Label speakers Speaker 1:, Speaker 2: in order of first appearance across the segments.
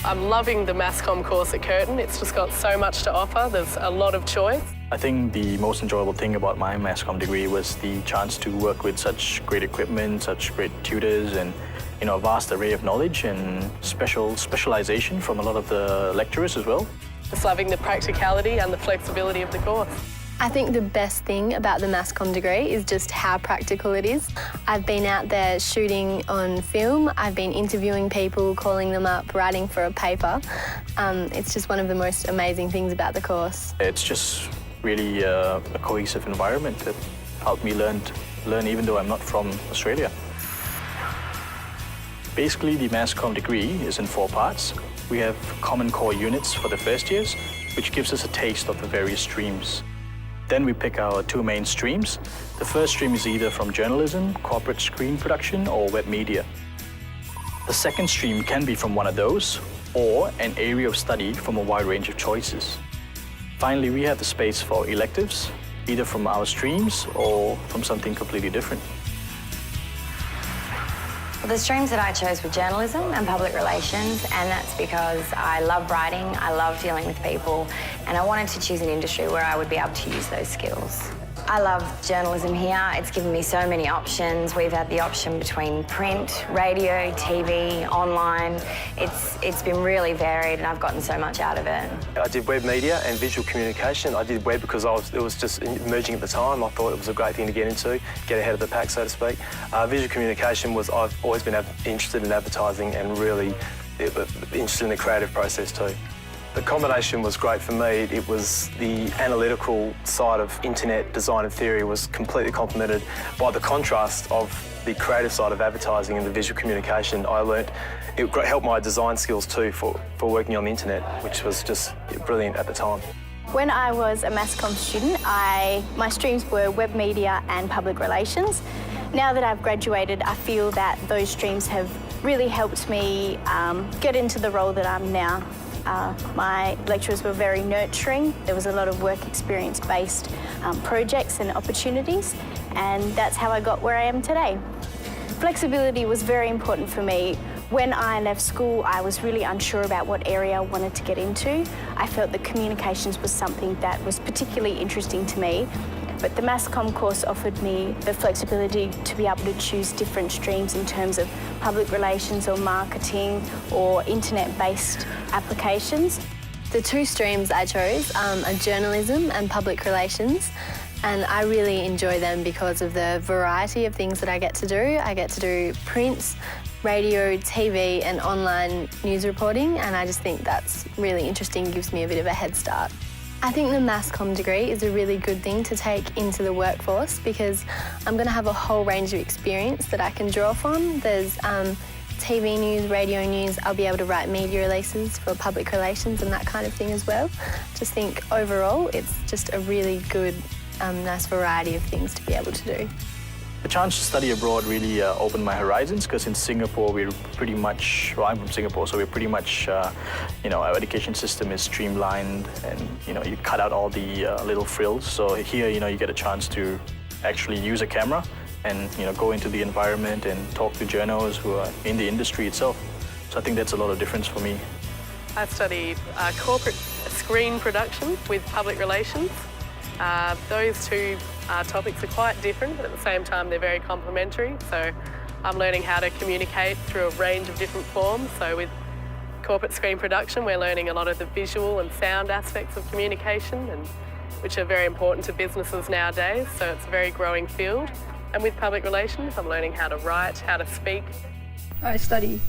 Speaker 1: I'm loving the Mass Comm course at Curtin. It's just got so much to offer. There's a lot of choice.
Speaker 2: I think the most enjoyable thing about my Mass Comm degree was the chance to work with such great equipment, such great tutors, and a vast array of knowledge and specialization from a lot of the lecturers as well.
Speaker 1: Just loving the practicality and the flexibility of the course.
Speaker 3: I think the best thing about the Mass Comm degree is just how practical it is. I've been out there shooting on film, I've been interviewing people, calling them up, writing for a paper. It's just one of the most amazing things about the course.
Speaker 2: It's just really a cohesive environment that helped me learn even though I'm not from Australia. Basically, the Mass Comm degree is in 4 parts. We have common core units for the first years, which gives us a taste of the various streams. Then we pick our 2 main streams. The first stream is either from journalism, corporate screen production, or web media. The second stream can be from one of those, or an area of study from a wide range of choices. Finally, we have the space for electives, either from our streams or from something completely different.
Speaker 4: The streams that I chose were journalism and public relations, and that's because I love writing, I love dealing with people, and I wanted to choose an industry where I would be able to use those skills. I love journalism here. It's given me so many options. We've had the option between print, radio, TV, online. It's been really varied and I've gotten so much out of it.
Speaker 5: I did web media and visual communication. I did web because it was just emerging at the time. I thought it was a great thing to get into, get ahead of the pack, so to speak. Visual communication was, I've always been interested in advertising and really interested in the creative process too. The combination was great for me. It was the analytical side of internet design and theory was completely complemented by the contrast of the creative side of advertising and the visual communication. I learnt it helped my design skills too for working on the internet, which was just brilliant at the time.
Speaker 6: When I was a Mass Comm student, my streams were web media and public relations. Now that I've graduated, I feel that those streams have really helped me get into the role that I'm now. My lecturers were very nurturing. There was a lot of work experience-based projects and opportunities, and that's how I got where I am today. Flexibility was very important for me. When I left school, I was really unsure about what area I wanted to get into. I felt that communications was something that was particularly interesting to me, but the Mass Comm course offered me the flexibility to be able to choose different streams in terms of public relations or marketing or internet-based applications.
Speaker 3: The 2 streams I chose are journalism and public relations, and I really enjoy them because of the variety of things that I get to do. I get to do print, radio, TV and online news reporting, and I just think that's really interesting, gives me a bit of a head start. I think the Mass Comm degree is a really good thing to take into the workforce because I'm going to have a whole range of experience that I can draw from. There's TV news, radio news. I'll be able to write media releases for public relations and that kind of thing as well. Just think overall it's just a really good, nice variety of things to be able to do.
Speaker 2: The chance to study abroad really opened my horizons because in Singapore we're pretty much, well, I'm from Singapore, so we're pretty much, our education system is streamlined and, you cut out all the little frills. So here, you get a chance to actually use a camera and, go into the environment and talk to journalists who are in the industry itself. So I think that's a lot of difference for me.
Speaker 1: I studied corporate screen production with public relations. Those 2 topics are quite different, but at the same time they're very complementary. So I'm learning how to communicate through a range of different forms. So with corporate screen production, we're learning a lot of the visual and sound aspects of communication, which are very important to businesses nowadays. So it's a very growing field. And with public relations, I'm learning how to write, how to speak.
Speaker 7: I study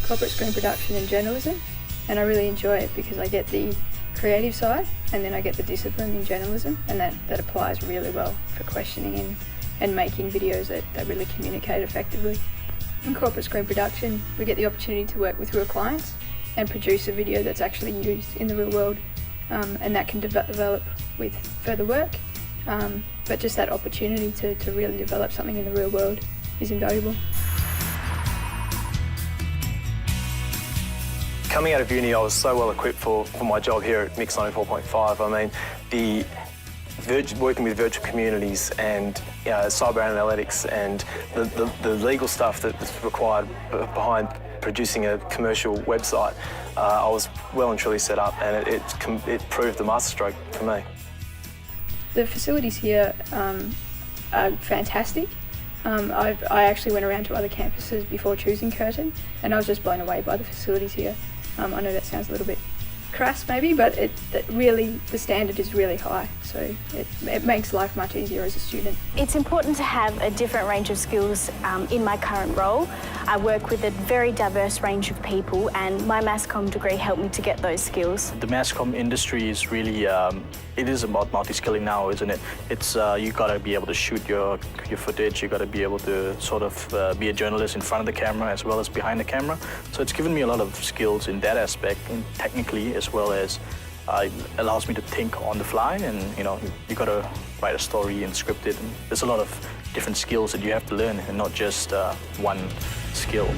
Speaker 7: corporate screen production and journalism, and I really enjoy it because I get the creative side and then I get the discipline in journalism, and that applies really well for questioning and making videos that really communicate effectively. In corporate screen production, we get the opportunity to work with real clients and produce a video that's actually used in the real world, and that can develop with further work, but just that opportunity to really develop something in the real world is invaluable.
Speaker 5: Coming out of uni, I was so well equipped for my job here at Mix 94.5. I mean, working with virtual communities and cyber analytics and the legal stuff that's required behind producing a commercial website, I was well and truly set up, and it proved the masterstroke for me.
Speaker 7: The facilities here are fantastic. I actually went around to other campuses before choosing Curtin, and I was just blown away by the facilities here. I know that sounds a little bit crass maybe, but really the standard is really high, so it makes life much easier as a student.
Speaker 6: It's important to have a different range of skills in my current role. I work with a very diverse range of people, and my mass comm degree helped me to get those skills.
Speaker 2: The mass comm industry is really, it is about multi-skilling now, isn't it? It's, you gotta be able to shoot your footage, you gotta be able to sort of be a journalist in front of the camera as well as behind the camera. So it's given me a lot of skills in that aspect, and technically, as well as it allows me to think on the fly, and you gotta write a story and script it. And there's a lot of different skills that you have to learn, and not just one skill.